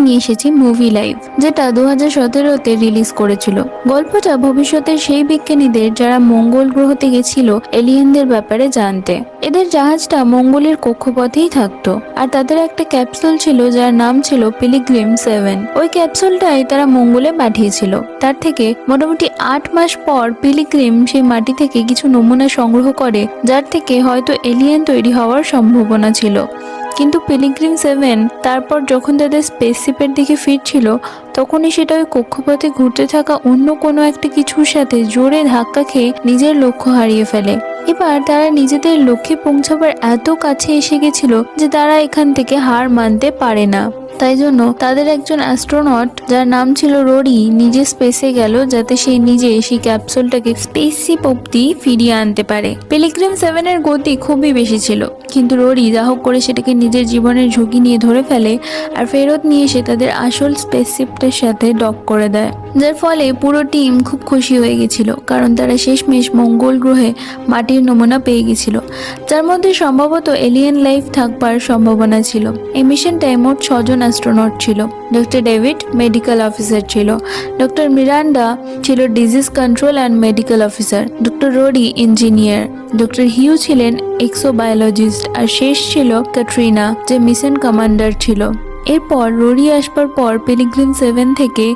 নিয়ে এসেছি movie live, যেটা 2017-তে রিলিজ করেছিল। গল্পটা ভবিষ্যতের সেই বিজ্ঞানীদের যারা মঙ্গল গ্রহ থেকে ছিল এলিয়েনদের ব্যাপারে জানতে। এদের জাহাজটা মঙ্গলের কক্ষপথেই থাকতো, আর তাদের একটা ক্যাপসুল ছিল যার নাম ছিল পিলিগ্রিম 7। ওই ক্যাপসুলটাই তারা মঙ্গলে পাঠিয়েছিল। তার থেকে মোটামুটি 8 মাস পর পিলিগ্রিম সেই মাটি থেকে কিছু নমুনা সংগ্রহ করে, যার থেকে হয়তো এলিয়েন তৈরি হওয়ার সম্ভাবনা ছিল। কিন্তু পিলিগ্রিম 7 তারপর যখন তাদের স্পেসশিপের দিকে ফিরছিল, তখনই সেটা ওই কক্ষপথে ঘুরতে থাকা অন্য কোনো একটা কিছুর সাথে জোরে ধাক্কা খেয়ে নিজের লক্ষ্য হারিয়ে ফেলে। এবার তারা নিজেদের লক্ষ্যে পৌঁছাবার এত কাছে এসে গেছিল যে তারা এখান থেকে হার মানতে পারে না। তাই জন্য তাদের একজন অ্যাস্ট্রোনট যার নাম ছিল রোরি নিজে স্পেসে গেল, যাতে সে নিজে সেই ক্যাপসুলটাকে স্পেসশিপ অব্দি ফিরিয়ে আনতে পারে। পিলিগ্রিম 7 এর গতি খুবই বেশি ছিল, কিন্তু রোরি যা হোক করে সেটাকে নিজের জীবনের ঝুঁকি নিয়ে ধরে ফেলে আর ফেরত নিয়ে এসে তাদের আসল স্পেসশিপটার সাথে ডক করে দেয়। যার ফলে পুরো টিম খুব খুশি হয়ে গেছিল, কারণ তারা শেষমেশ মঙ্গল গ্রহে মাটির নমুনা পেয়ে গেছিল, যার মধ্যে সম্ভবত এলিয়েন লাইফ থাকবার সম্ভাবনা ছিল। এই মিশনটায় মোট 6 জন অ্যাস্ট্রোনট ছিল। ডক্টর ডেভিড মেডিকেল অফিসার ছিল, ডক্টর মিরান্ডা ছিল disease control and medical officer, doctor Roddy engineer, doctor Hugh ছিলেন এক্সোবায়োলজিস্ট, আর শেষ ছিল ক্যাটরিনা, যে মিশন কমান্ডার ছিল। এরপর রোরি আসবার পর পিলিগ্রিম 7 থেকে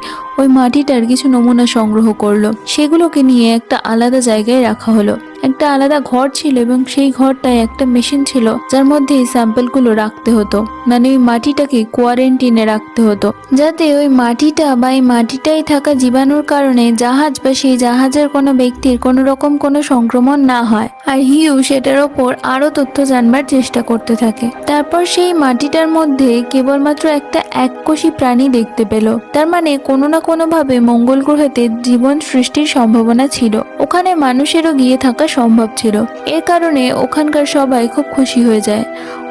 ওই মাটিটার কিছু নমুনা সংগ্রহ করলো। সেগুলোকে নিয়ে একটা আলাদা জায়গায় রাখা হলো। একটা আলাদা ঘর ছিল এবং সেই ঘরটায় একটা মেশিন ছিল যার মধ্যে এই স্যাম্পলগুলো রাখতে হতো। মানে ওই মাটিটাকে কোয়ারেন্টিনে রাখতে হতো, যাতে ওই মাটিটা বা এই মাটিটাই থাকা জীবাণুর কারণে জাহাজ বা সেই জাহাজের কোনো ব্যক্তির কোনো রকম কোনো সংক্রমণ না হয়। আর হিউ সেটার ওপর আরো তথ্য জানবার চেষ্টা করতে থাকে। তারপর সেই মাটিটার মধ্যে কেবলমাত্র একটা এককোষী প্রাণী দেখতে পেল। তার মানে কোনো না কোনোভাবে মঙ্গল গ্রহেতে জীবন সৃষ্টির সম্ভাবনা ছিল। ওখানে মানুষেরও গিয়ে থাকা সম্ভব ছিল। এর কারণে ওখানকার সবাই খুব খুশি হয়ে যায়।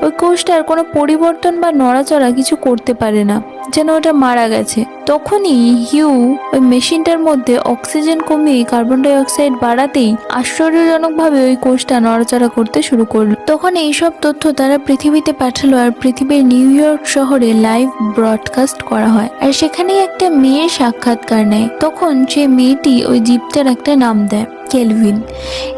ওই কোষটার কোনো পরিবর্তন বা নড়াচড়া কিছু করতে পারে না, যেন ওটা মারা গেছে। তখনই হিউ ওই মেশিনটার মধ্যে অক্সিজেন কমিয়ে কার্বন ডাই অক্সাইড বাড়াতেই আশ্চর্যজনকভাবে ওই কোষটা নড়াচড়া করতে শুরু করলো। তখন এইসব তথ্য তারা পৃথিবীতে পাঠালো, আর পৃথিবীর নিউ ইয়র্ক শহরে লাইভ ব্রডকাস্ট করা হয়। আর সেখানেই একটা মেয়ের সাক্ষাৎকার নেয়। তখন সেই মেয়েটি ওই জীবটার একটা নাম দেয়, কেলভিন।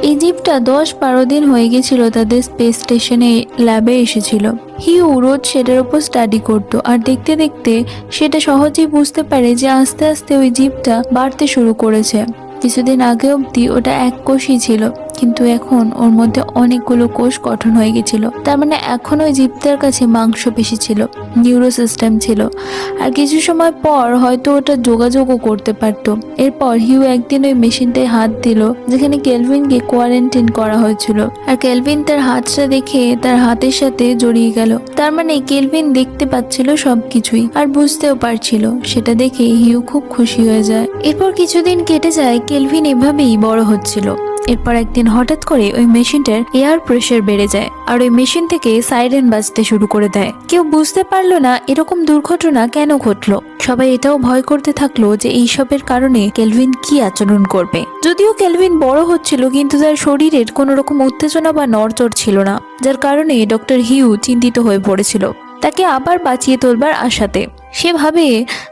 এই জীবটা 10-12 দিন হয়ে গেছিল তাদের স্পেস স্টেশনে ল্যাবে এসেছিল। হিউ রোজ সেটার উপর স্টাডি করতো, আর দেখতে দেখতে সেটা সহজেই বুঝতে পারে যে আস্তে আস্তে ওই জীবটা বাড়তে শুরু করেছে। কিছুদিন আগে অবধি ওটা এক কোষই ছিল, কিন্তু এখন ওর মধ্যে অনেকগুলো কোষ গঠন হয়ে গেছিল। তার মানে এখন ওই জীবটার কাছে মাংসপেশি ছিল, নিউরো সিস্টেম ছিল, আর কিছু সময় পর হয়তো ওটা যোগাযোগও করতে পারতো। এরপর হিউ একদিন ওই মেশিনটায় হাত দিল যেখানে কেলভিনকে কোয়ারেন্টাইন করা হয়েছিল, আর কেলভিন তার হাতটা দেখে তার হাতের সাথে জড়িয়ে গেল। তার মানে কেলভিন দেখতে পাচ্ছিল সবকিছুই আর বুঝতেও পারছিল। সেটা দেখে হিউ খুব খুশি হয়ে যায়। এরপর কিছুদিন কেটে যায়, কেলভিন এভাবেই বড় হচ্ছিল। এরপর একদিন হঠাৎ করে ওই মেশিনটার এয়ার প্রেসার বেড়ে যায়, আর ওই মেশিন থেকে সাইরেন বাজতে শুরু করে দেয়। কেউ বুঝতে পারলো না এরকম দুর্ঘটনা কেন ঘটলো। সবাই এটাও ভয় করতে থাকলো যে এইসবের কারণে কেলভিন কি আচরণ করবে। যদিও কেলভিন বড় হচ্ছিল, কিন্তু তার শরীরের কোনো রকম উত্তেজনা বা নড়চড় ছিল না, যার কারণে ডক্টর হিউ চিন্তিত হয়ে পড়েছিল তাকে আবার বাঁচিয়ে তোলবার আশাতে। সে ভাবে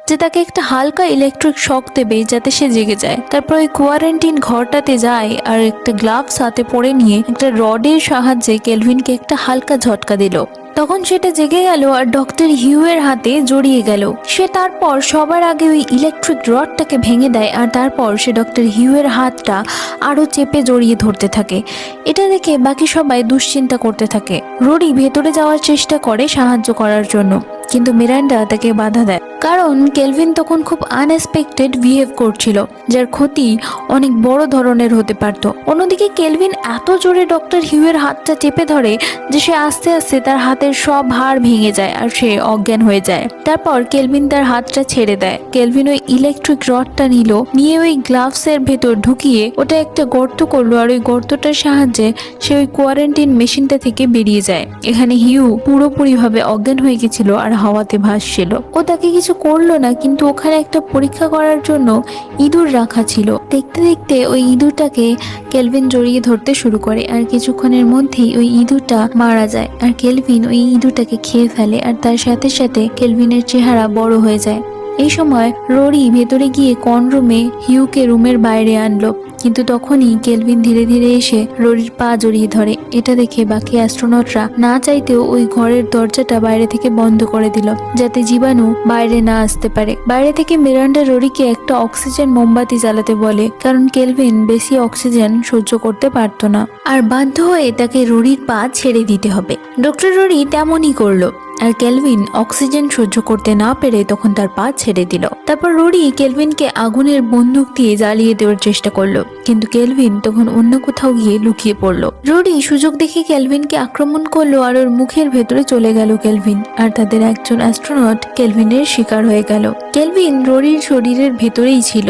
যে তাকে একটা হালকা ইলেকট্রিক শক দেবে যাতে সে জেগে যায়। তারপর ওই কোয়ারেন্টাইন ঘরটাতে যায় আর একটা গ্লাভস হাতে পরে নিয়ে একটা রডের সাহায্যে কেলভিনকে একটা হালকা ঝটকা দিল। তখন সেটা জেগে গেল আর ডক্টর হিউ এর হাতে জড়িয়ে গেল। সে তারপর সবার আগে ওই ইলেকট্রিক রডটাকে ভেঙে দেয়, আর তারপর সে ডক্টর হিউ এর হাতটা আরো চেপে জড়িয়ে ধরতে থাকে। এটা দেখে বাকি সবাই দুশ্চিন্তা করতে থাকে। রোরি ভেতরে যাওয়ার চেষ্টা করে সাহায্য করার জন্য, কিন্তু মিরান্ডা তাকে বাধা দেয়, কারণ কেলভিন তখন খুব আনএক্সপেক্টেড বিহেভ করছিল, যার ক্ষতি অনেক বড় ধরনের হতে পারত। অন্যদিকে কেলভিন এত জোরে ডক্টর হিউয়ের হাতটা চেপে ধরে যে সে আস্তে আস্তে তার হাতের সব হাড় ভেঙে যায় আর সে অজ্ঞান হয়ে যায়। তারপর কেলভিন তার হাতটা ছেড়ে দেয়। কেলভিন ওই ইলেকট্রিক রডটা নিয়ে ওই গ্লাভসের ভেতর ঢুকিয়ে ওটা একটা গর্ত করলো, আর ওই গর্তটার সাহায্যে সে ওই কোয়ারেন্টাইন মেশিনটা থেকে বেরিয়ে যায়। এখানে হিউ পুরোপুরি ভাবে অজ্ঞান হয়ে গেছিল আর হাওয়াতে ভাসছিল। ও তাকে কিছু কিছু করলো না, কিন্তু ওখানে একটা পরীক্ষা করার জন্য ইঁদুর রাখা ছিল। দেখতে দেখতে ওই ইঁদুরটাকে কেলভিন জড়িয়ে ধরতে শুরু করে, আর কিছুক্ষণের মধ্যেই ওই ইঁদুরটা মারা যায়। আর কেলভিন ওই ইঁদুরটাকে খেয়ে ফেলে, আর তার সাথে সাথে কেলভিনের চেহারা বড় হয়ে যায়। এই সময় রোরি ভেতরে গিয়ে রুমে হিউকে রুমের বাইরে আনলো, কিন্তু তখনই কেলভিন ধীরে ধীরে এসে রোরির পা জড়িয়ে ধরে। এটা দেখে বাকি অ্যাস্ট্রোনটরা না চাইতেও ওই ঘরের দরজাটা বাইরে থেকে বন্ধ করে দিল, যাতে জীবাণু বাইরে না আসতে পারে। বাইরে থেকে মিরান্ডা রোরিকে একটা অক্সিজেন মোমবাতি জ্বালাতে বলে, কারণ কেলভিন বেশি অক্সিজেন সহ্য করতে পারতো না, আর বাধ্য হয়ে তাকে রোরির পা ছেড়ে দিতে হবে। ডক্টর রোরি তেমনই করলো, আর কেলভিন অক্সিজেন সহ্য করতে না পেরে তখন তার পা ছেড়ে দিল। তারপর রোরি কেলভিনকে আগুনের বন্দুক দিয়ে জ্বালিয়ে দেওয়ার চেষ্টা করলো, কিন্তু কেলভিন তখন অন্য কোথাও গিয়ে লুকিয়ে পড়লো। রোরি সুযোগ দেখে কেলভিনকে আক্রমণ করলো, আর ওর মুখের ভেতরে চলে গেল কেলভিন, আর তাদের একজন অ্যাস্ট্রোনট কেলভিনের শিকার হয়ে গেল। কেলভিন রোরির শরীরের ভেতরেই ছিল।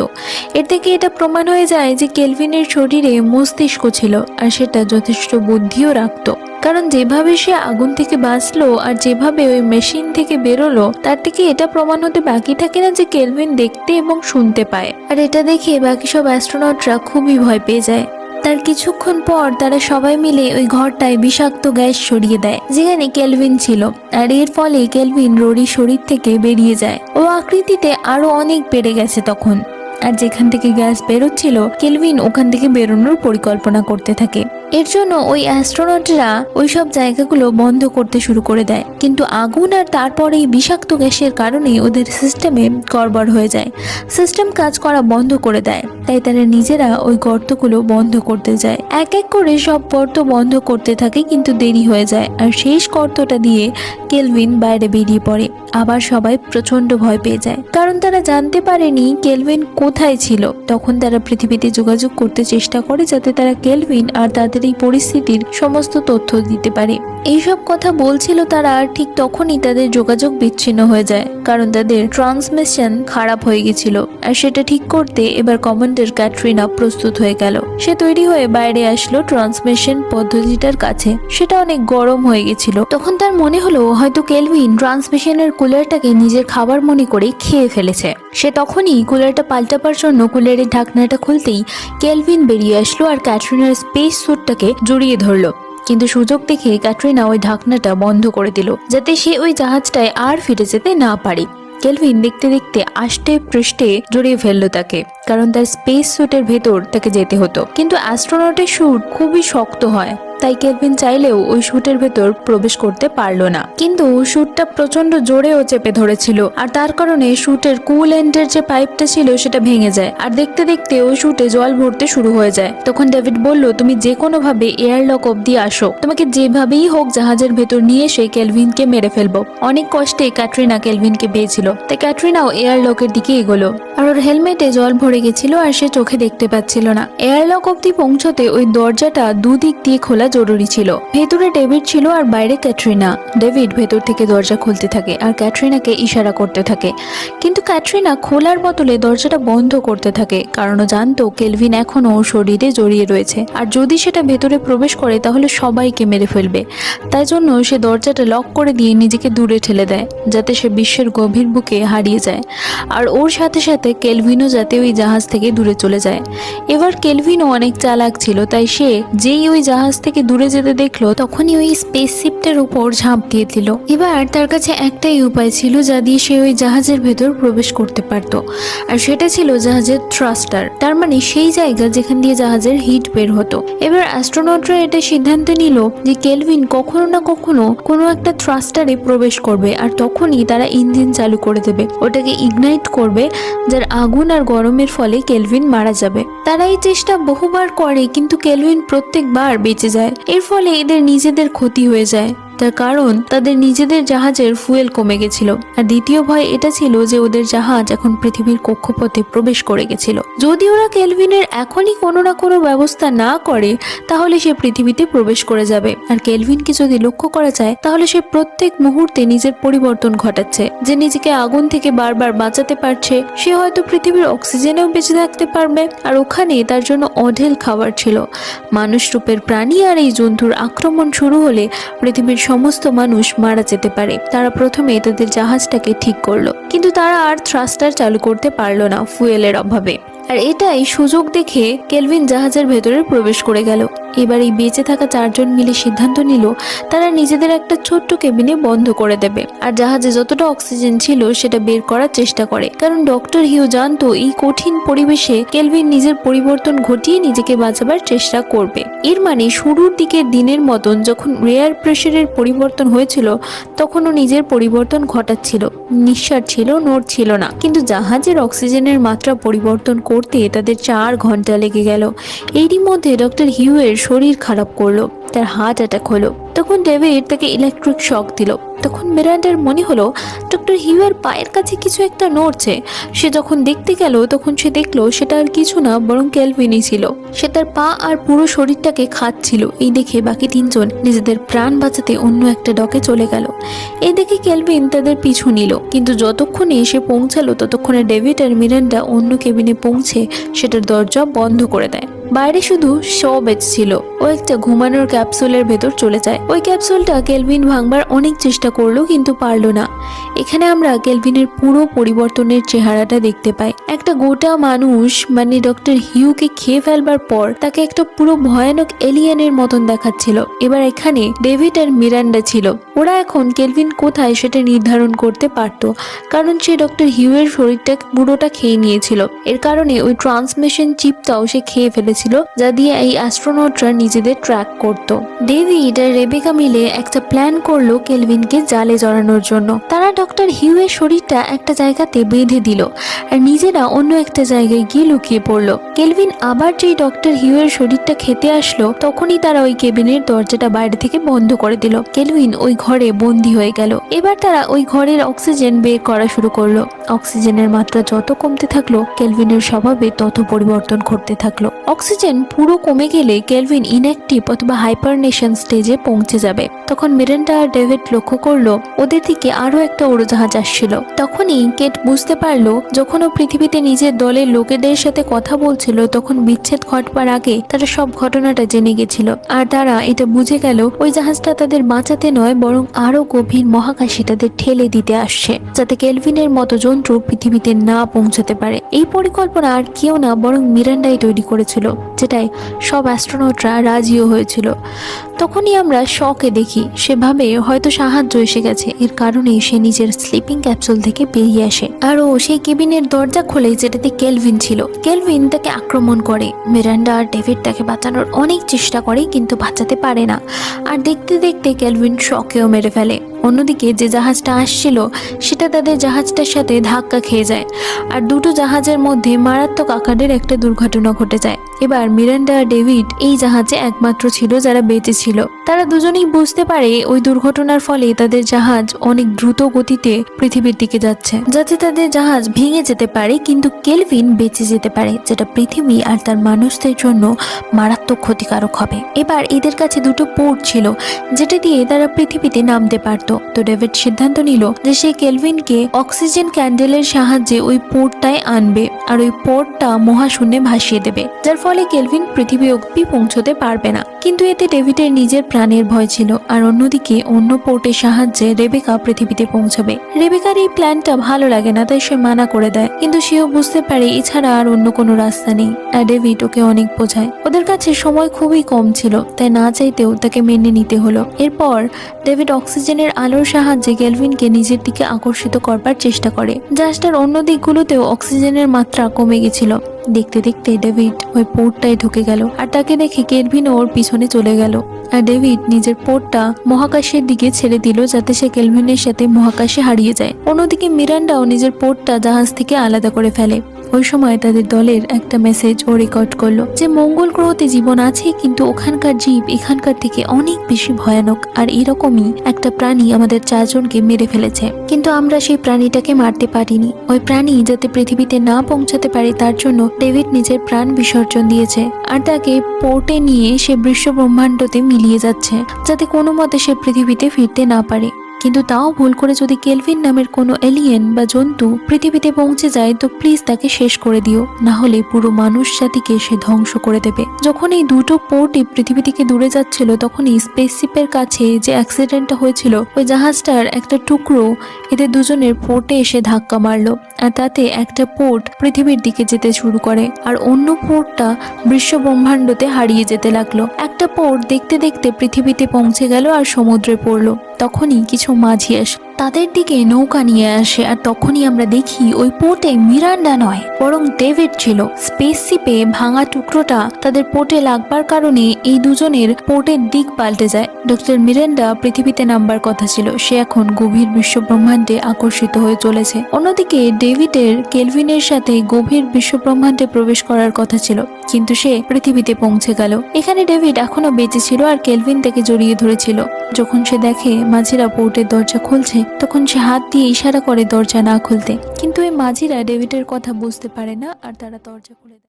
এর থেকে এটা প্রমাণ হয়ে যায় যে কেলভিনের শরীরে মস্তিষ্ক ছিল, আর সেটা যথেষ্ট বুদ্ধিও রাখতো। কারণ যেভাবে সে আগুন থেকে বাঁচলো আর যেভাবে ওই মেশিন থেকে বেরোলো, তার থেকে এটা প্রমাণ হতে বাকি থাকে না যে কেলভিন দেখতে এবং শুনতে পায়। আর এটা দেখে বাকি সব অ্যাস্ট্রোনটরা খুবই ভয় পেয়ে যায়। তার কিছুক্ষণ পর তারা সবাই মিলে ওই ঘরটায় বিষাক্ত গ্যাস সরিয়ে দেয় যেখানে কেলভিন ছিল, আর এর ফলে কেলভিন রোরির শরীর থেকে বেরিয়ে যায়। ও আকৃতিতে আরো অনেক বেড়ে গেছে তখন, আর যেখান থেকে গ্যাস বেরোচ্ছিল কেলভিন ওখান থেকে বেরোনোর পরিকল্পনা করতে থাকে। এর জন্য ওই অ্যাস্ট্রোনটরা ওই সব জায়গাগুলো বন্ধ করতে শুরু করে দেয়, কিন্তু আগুন আর তারপরে এই বিষাক্ত গ্যাসের কারণে ওদের সিস্টেমে গড়বড় হয়ে যায়। সিস্টেম কাজ করা বন্ধ করে দেয়, তাই তারা নিজেরা ওই গর্তগুলো বন্ধ করতে যায়। এক এক করে সব গর্ত বন্ধ করতে থাকে, কিন্তু দেরি হয়ে যায়, আর শেষ গর্তটা দিয়ে কেলভিন বাইরে বেরিয়ে পড়ে। আবার সবাই প্রচন্ড ভয় পেয়ে যায়, কারণ তারা জানতে পারেনি কেলভিন কোথায় ছিল। তখন তারা পৃথিবীতে যোগাযোগ করতে চেষ্টা করে, যাতে তারা কেলভিন আর তাদের এই পরিস্থিতির সমস্ত তথ্য দিতে পারে। এইসব কথা বলছিল তারা, আর ঠিক তখনই তাদের যোগাযোগ বিচ্ছিন্ন হয়ে যায়, কারণ তাদের ট্রান্সমিশন খারাপ হয়ে গেছিল। আর সেটা ঠিক করতে এবার কমান্ডার ক্যাটরিনা প্রস্তুত হয়ে গেল। সে তৈরি হয়ে বাইরে আসলো ট্রান্সমিশন পদ্ধতিটার কাছে। সেটা অনেক গরম হয়ে গেছিল। তখন তার মনে হলো হয়তো কেলভিন ট্রান্সমিশনের কুলারটাকে নিজের খাবার মনে করে খেয়ে ফেলেছে। সে তখনই কুলারটা পাল্টাবার জন্য কুলারের ঢাকনাটা খুলতেই কেলভিন বেরিয়ে আসলো, আর ক্যাটরিনার স্পেস স্যুটটাকে জড়িয়ে ধরলো। কিন্তু সুযোগ দেখে ক্যাটরিনা ওই ঢাকনাটা বন্ধ করে দিল, যাতে সে ওই জাহাজটায় আর ফিরে যেতে না পারে। কেলভিন দেখতে দেখতে আষ্টে পৃষ্ঠে জড়িয়ে ফেললো তাকে, কারণ তার স্পেস স্যুটের ভেতর তাকে যেতে হতো। কিন্তু অ্যাস্ট্রোনটের স্যুট খুবই শক্ত হয়, তাই কেলভিন চাইলেও ওই শুটের ভেতর প্রবেশ করতে পারলো না। কিন্তু শুটটা প্রচন্ড জোরেও চেপে ধরেছিল, আর তার কারণে শুটের কুলেন্টের যে পাইপটা ছিল সেটা ভেঙে যায়, আর দেখতে দেখতে ওই শুটে জল ভরতে শুরু হয়ে যায়। তখন ডেভিড বলল, তুমি যে কোনো ভাবে এয়ারলক অব্দি আসো, তোমাকে যেভাবেই হোক জাহাজের ভেতর নিয়ে এসে কেলভিনকে মেরে ফেলবো। অনেক কষ্টে ক্যাটরিনা কেলভিনকে পেয়েছিল, তাই ক্যাটরিনাও এয়ারলকের দিকে এগোলো, আর ওর হেলমেটে জল ভরে গেছিল, আর সে চোখে দেখতে পাচ্ছিল না। এয়ারলক অব্দি পৌঁছতে ওই দরজাটা দুদিক দিয়ে খোলা জরুরি ছিল। ভেতরে ডেভিড ছিল আর বাইরে ক্যাটরিনা। ডেভিড ভেতর থেকে দরজা খুলতে থাকে আর ক্যাটরিনাকে ইশারা করতে থাকে, কিন্তু ক্যাটরিনা খোলার বদলে দরজাটা বন্ধ করতে থাকে, কারণ ও জানতো কেলভিন এখনো ওর শরীরে জড়িয়ে রয়েছে, আর যদি সেটা ভেতরে প্রবেশ করে তাহলে সবাইকে মেরে ফেলবে। তাই জন্য সে দরজাটা লক করে দিয়ে নিজেকে দূরে ঠেলে দেয়, যাতে সে বিশ্বের গভীর বুকে হারিয়ে যায়, আর ওর সাথে সাথে কেলভিনও যাতে ওই জাহাজ থেকে দূরে চলে যায়। এবার কেলভিনও অনেক চালাক ছিল, তাই সে যেই ওই জাহাজ থেকে দূরে যেতে দেখলো তখনই ওই স্পেসশিপটার উপর ঝাঁপ দিয়ে দিল। এবার তার কাছে একটাই উপায় ছিল যা দিয়ে সে ওই জাহাজের ভেতর প্রবেশ করতে পারত, আর সেটা ছিল জাহাজের থ্রাস্টার, তার মানে সেই জায়গা যেখান দিয়ে জাহাজের হিট বের হতো। এবার অ্যাস্ট্রোনটরা এটা সিদ্ধান্ত নিল যে কেলভিন কখনো না কখনো কোনো একটা থ্রাস্টারে প্রবেশ করবে, আর তখনই তারা ইঞ্জিন চালু করে দেবে, ওটাকে ইগনাইট করবে, যার আগুন আর গরমের ফলে কেলভিন মারা যাবে। তারা এই চেষ্টা বহুবার করে, কিন্তু কেলভিন প্রত্যেকবার বেঁচে যায়। এর ফলে এদের নিজেদের ক্ষতি হয়ে যায়, তার কারণ তাদের নিজেদের জাহাজের ফুয়েল কমে গেছিল। আর দ্বিতীয় ভয় এটা ছিল যে ওদের জাহাজ এখন পৃথিবীর কক্ষপথে প্রবেশ করে গেছিল। যদি ওরা কেলভিনের এখনই কোনো না কোনো ব্যবস্থা না করে তাহলে সে পৃথিবীতে প্রবেশ করে যাবে। আর কেলভিনকে যদি লক্ষ্য করা যায় তাহলে সে প্রত্যেক মুহূর্তে নিজের পরিবর্তন ঘটাচ্ছে, যে নিজেকে আগুন থেকে বারবার বাঁচাতে পারছে, সে হয়তো পৃথিবীর অক্সিজেনেও বেঁচে থাকতে পারবে। আর ওখানে তার জন্য অঢেল খাবার ছিল। মানুষ রূপের প্রাণী আর এই জন্তুর আক্রমণ শুরু হলে পৃথিবীর সমস্ত মানুষ মারা যেতে পারে। তারা প্রথমে তাদের জাহাজটাকে ঠিক করলো, কিন্তু তারা আর থ্রাস্টার চালু করতে পারলো না ফুয়েলের অভাবে। আর এটাই সুযোগ দেখে কেলভিন জাহাজের ভেতরে প্রবেশ করে গেল। এবার এই বেঁচে থাকা 4 জন মিলে সিদ্ধান্ত নিল তারা নিজেদের একটা ছোট্ট কেবিনে বন্ধ করে দেবে, আর জাহাজে যতটা অক্সিজেন ছিল সেটা বের করার চেষ্টা করে। কারণ ডক্টর হিউ জানতো এই কঠিন পরিবেশে কেলভিন নিজের পরিবর্তন ঘটিয়ে নিজেকে বাঁচাবার চেষ্টা করবে। এর মানে শুরুর দিকের দিনের মতন যখন রেয়ার প্রেশারের পরিবর্তন হয়েছিল তখনও নিজের পরিবর্তন ঘটাচ্ছিল, নিঃশ্বাস ছিল, নড়ছিল না। কিন্তু জাহাজের অক্সিজেনের মাত্রা পরিবর্তন করতে তাদের 4 ঘন্টা লেগে গেল। এরই মধ্যে ডক্টর হিউ এর শরীর খারাপ করলো, তার হার্ট অ্যাটাক হলো। তখন ডেভিড তাকে ইলেকট্রিক শক দিল। তখন মিরান্ডার মনে হলো ডক্টর হিউ এর পায়ের কাছে কিছু একটা নড়ছে। সে যখন দেখতে গেল তখন সে দেখলো সেটা আর কিছু না বরং কেলভিনই ছিল। সে তার পা আর পুরো শরীরটাকে খাচ্ছিল। এই দেখে বাকি 3 জন নিজেদের প্রাণ বাঁচাতে অন্য একটা ডকে চলে গেল। এই দেখে কেলভিন তাদের পিছু নিল, কিন্তু যতক্ষণে এসে পৌঁছালো ততক্ষণে ডেভিড আর মিরান্ডা অন্য কেবিনে পৌঁছে সেটার দরজা বন্ধ করে দেয়। বাইরে শুধু বেঁচ ছিল। ও একটা ঘুমানোর ক্যাপসুলের ভেতর চলে যায়। ওই ক্যাপসুলটা কেলভিন ভাঙবার অনেক চেষ্টা করলো কিন্তু পারলো না। এখানে আমরা কেলভিনের পুরো পরিবর্তনের চেহারাটা দেখতে পাই। একটা গোটা মানুষ মানে ডক্টর হিউকে খেয়ে ফেলবার পর তাকে একটা পুরো ভয়ানক এলিয়েনের মতন দেখাচ্ছিল। এবার এখানে ডেভিড আর মিরান্ডা ছিল। ওরা এখন কেলভিন কোথায় সেটা নির্ধারণ করতে পারত, কারণ সে ডক্টর হিউ এর শরীরটা পুরোটা খেয়ে নিয়েছিল। এর কারণে ওই ট্রান্সমিশন চিপটাও সে খেয়ে ফেলেছিল, যা দিয়ে এই অ্যাস্ট্রোনটরা নিজেদের ট্র্যাক করত। ডেভিড আর রেবেকা মিলে একটা প্ল্যান করলো কেলভিনকে জালে জড়ানোর জন্য। তারা ডক্টর হিউ এর শরীরটা একটা জায়গাতে বেঁধে দিল আর নিজেরা অন্য একটা জায়গায় গিয়ে লুকিয়ে পড়লো। কেলভিন আবার যেই ডক্টর হিউ এর শরীরটা খেতে আসলো তখনই তারা ওই কেবিনের দরজাটা বাইরে থেকে বন্ধ করে দিল। কেলভিন ওই ঘরে বন্দী হয়ে গেল। এবার তারা ওই ঘরের অক্সিজেন বের করা শুরু করলো। অক্সিজেনের মাত্রা যত কমতে থাকলো কেলভিনের স্বভাবে তত পরিবর্তন ঘটতে থাকলো। অক্সিজেন পুরো কমে গেলে কেলভিন ইনঅ্যাক্টিভ অথবা হাইপারনেশন স্টেজে পৌঁছে যাবে। তখন মিরান্ডা আর ডেভিড লক্ষ্য করলো ওদের দিকে আরো একটা উড়োজাহাজ আসছিল। তখনই কেট বুঝতে পারলো যখন ও পৃথিবীতে নিজের দলের লোকেদের সাথে কথা বলছিল তখন বিচ্ছেদ ঘটবার আগে তারা সব ঘটনাটা জেনে গেছিল। আর তারা এটা বুঝে গেল ওই জাহাজটা তাদের বাঁচাতে নয় বরং আরো গভীর মহাকাশে তাদের ঠেলে দিতে আসছে, যাতে কেলভিনের মতো যন্ত্র পৃথিবীতে না পৌঁছাতে পারে। এই পরিকল্পনা আর কেউ না বরং মিরান্ডাই তৈরি করেছিল, যেটাই সব অ্যাস্ট্রোনটরা রাজিও হয়েছিল। তখনই আমরা শকে দেখি সেভাবে হয়তো সাহায্য এসে গেছে। এর কারণেই সে নিজের স্লিপিং ক্যাপসুল থেকে বেরিয়ে আসে আর ও সেই কেবিনের দরজা খোলে যেটাতে কেলভিন ছিল। কেলভিন তাকে আক্রমণ করে। মিরান্ডা আর ডেভিড তাকে বাঁচানোর অনেক চেষ্টা করে কিন্তু বাঁচাতে পারে না। আর দেখতে দেখতে কেলভিন শকেও মেরে ফেলে। অন্যদিকে যে জাহাজটা আসছিল সেটা তাদের জাহাজটার সাথে ধাক্কা খেয়ে যায় আর দুটো জাহাজের মধ্যে মারাত্মক আকারের একটা দুর্ঘটনা ঘটে যায়। এবার মিরান্ডা আর ডেভিড এই জাহাজে একমাত্র ছিল যারা বেঁচে ছিল। তারা দুজনেই বুঝতে পারে ওই দুর্ঘটনার ফলে তাদের জাহাজ অনেক দ্রুত গতিতে পৃথিবীর দিকে যাচ্ছে, যাতে তাদের জাহাজ ভেঙে যেতে পারে কিন্তু কেলভিন বেঁচে যেতে পারে, যেটা পৃথিবী আর তার মানুষদের জন্য মারাত্মক ক্ষতিকারক হবে। এবার এদের কাছে দুটো পোর্ট ছিল যেটা দিয়ে তারা পৃথিবীতে নামতে পারত। তো ডেভিড সিদ্ধান্ত নিল যে সে কেলভিনকে অক্সিজেন ক্যান্ডেলের সাহায্যে ওই পোর্টটায় আনবে আর ওই পোর্টটা মহাশূন্যে ভাসিয়ে দেবে, যার ফলে কেলভিন পৃথিবী অব্দি পৌঁছতে পারবে না। কিন্তু এতে ডেভিডের নিজের প্রাণের ভয় ছিল। আর অন্যদিকে অন্য পোর্টের সাহায্যে রেবেকা পৃথিবীতে পৌঁছাবে। রেবেকার এই প্ল্যানটা ভালো লাগে না, তাই সে মানা করে দেয়, কিন্তু সেও বুঝতে পারে এছাড়া আর অন্য কোনো রাস্তা নেই। আর ডেভিড ওকে অনেক বোঝায়। ওদের কাছে সময় খুবই কম ছিল, তাই না চাইতেও তাকে মেনে নিতে হলো। এরপর ডেভিড অক্সিজেনের আলোর সাহায্যে কেলভিনকে নিজের দিকে আকর্ষিত করবার চেষ্টা করে। জাহাজটার অন্য দিকগুলোতেও অক্সিজেনের মাত্রা কমে গেছিল। দেখতে দেখতে ডেভিড ওই পোর্টটায় ঢুকে গেল আর তাকে দেখে কেলভিনও ওর পিছনে চলে গেল। আর ডেভিড নিজের পোর্টটা মহাকাশের দিকে ছেড়ে দিল যাতে সে কেলভিনের সাথে মহাকাশে হারিয়ে যায়। অন্যদিকে মিরান্ডাও নিজের পোর্টটা জাহাজ থেকে আলাদা করে ফেলে। ওই সময় তাদের দলের একটা মেসেজ ও রেকর্ড করলো যে মঙ্গল গ্রহতে জীবন আছে কিন্তু ওখানকার জীব এখানকার থেকে অনেক বেশি ভয়ানক। আর এরকমই একটা প্রাণী আমাদের 4 জনকে মেরে ফেলেছে, কিন্তু আমরা সেই প্রাণীটাকে মারতে পারিনি। ওই প্রাণী যাতে পৃথিবীতে না পৌঁছাতে পারে তার জন্য ডেভিড নিজের প্রাণ বিসর্জন দিয়েছে আর তাকে পোর্টে নিয়ে সে বিশ্ব ব্রহ্মাণ্ডতে মিলিয়ে যাচ্ছে যাতে কোনো মতে সে পৃথিবীতে ফিরতে না পারে। কিন্তু তাও ভুল করে যদি কেলভিন নামের কোনো এলিয়েন বা জন্তু পৃথিবীতে পৌঁছে যায় তো প্লিজ তাকে শেষ করে দিও, না হলে পুরো মানুষ জাতিকে সে ধ্বংস করে দেবে। যখন এই দুটো পোর্টই পৃথিবী থেকে দূরে যাচ্ছিল তখনই স্পেসশিপের কাছে যে অ্যাক্সিডেন্টটা হয়েছিল ওই জাহাজটার একটা টুকরো এদের দুজনের পোর্টে এসে ধাক্কা মারলো, আর তাতে একটা পোর্ট পৃথিবীর দিকে যেতে শুরু করে আর অন্য পোর্টটা বিশ্ব ব্রহ্মাণ্ডতে হারিয়ে যেতে লাগলো। একটা পোর্ট দেখতে দেখতে পৃথিবীতে পৌঁছে গেল আর সমুদ্রে পড়লো। তখনই কিছু মাঝি আসে, তাদের দিকে নৌকা নিয়ে আসে, আর তখনই আমরা দেখি ওই পোর্টে মিরান্ডা নয় বরং ডেভিড ছিল। স্পেসশিপে ভাঙা টুকরোটা তাদের পোর্টে লাগবার কারণে এই দুজনের পোর্টের দিক পাল্টে যায়। ডক্টর মিরান্ডা পৃথিবীতে নামবার কথা ছিল, সে এখন গভীর বিশ্ব ব্রহ্মাণ্ডে আকর্ষিত হয়ে চলেছে। অন্যদিকে ডেভিডের কেলভিনের সাথে গভীর বিশ্ব ব্রহ্মাণ্ডে প্রবেশ করার কথা ছিল, কিন্তু সে পৃথিবীতে পৌঁছে গেল। এখানে ডেভিড এখনো বেঁচে ছিল আর কেলভিন তাকে জড়িয়ে ধরেছিল। যখন সে দেখে মাঝিরা পোর্টের দরজা খুলছে তখন সে হাত দিয়ে ইশারা করে দরজা না খুলতে, কিন্তু এই মাঝিরা ডেভিডের কথা বুঝতে পারে না আর তারা দরজা খুলে দেয়।